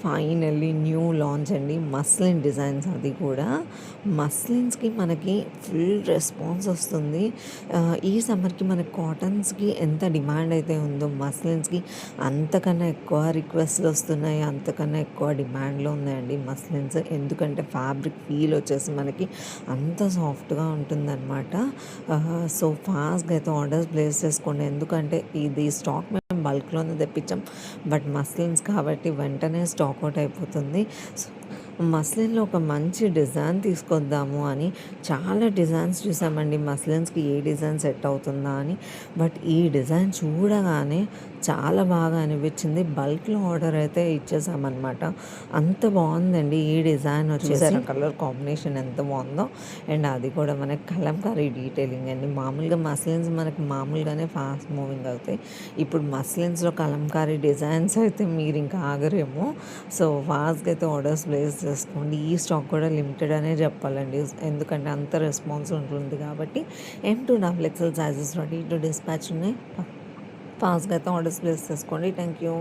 Finally new launch అండి. Muslin designs, అది కూడా మస్లిన్స్కి మనకి ఫుల్ రెస్పాన్స్ వస్తుంది. ఈ సమ్మర్కి మనకి కాటన్స్కి ఎంత డిమాండ్ అయితే ఉందో మస్లిన్స్కి అంతకన్నా ఎక్కువ రిక్వెస్ట్లు వస్తున్నాయి, అంతకన్నా ఎక్కువ డిమాండ్లో ఉన్నాయండి మస్లిన్స్. ఎందుకంటే ఫ్యాబ్రిక్ ఫీల్ వచ్చేసి మనకి అంత సాఫ్ట్గా ఉంటుందన్నమాట. సో ఫాస్ట్గా అయితే ఆర్డర్స్ ప్లేస్ చేసుకోండి, ఎందుకంటే ఇది స్టాక్ మేము బల్క్లోనే తెప్పించాం. బట్ మస్లిన్స్ కాబట్టి వెంటనే స్టాక్ అవుట్ అయిపోతుంది. సో మస్లిన్లో ఒక మంచి డిజైన్ తీసుకొద్దాము అని చాలా డిజైన్స్ చూసామండి, మస్లిన్స్కి ఏ డిజైన్ సెట్ అవుతుందా అని. బట్ ఈ డిజైన్ చూడగానే చాలా బాగా అనిపించింది. బల్క్లో ఆర్డర్ అయితే ఇచ్చేసామన్నమాట. అంత బాగుందండి ఈ డిజైన్ వచ్చేసి. కలర్ కాంబినేషన్ ఎంత బాగుందో, అండ్ అది కూడా మనకి కలంకారీ డీటెయిలింగ్ అండి. మామూలుగా మస్లిన్స్ మనకి మామూలుగానే ఫాస్ట్ మూవింగ్ అవుతాయి. ఇప్పుడు మస్లిన్స్లో కలంకారీ డిజైన్స్ అయితే మీరు ఇంకా ఆగరేమో. సో ఫాస్ట్గా అయితే ఆర్డర్స్ ప్లేస్ చేసుకోండి. ఈ స్టాక్ కూడా లిమిటెడ్ అనే చెప్పాలండి, ఎందుకంటే అంత రెస్పాన్స్ ఉంటుంది కాబట్టి. M2 XXL sizes ready to dispatch ఉన్నాయి. ఫాస్ట్గా అయితే ఆర్డర్స్ ప్లేస్ చేసుకోండి. Thank you.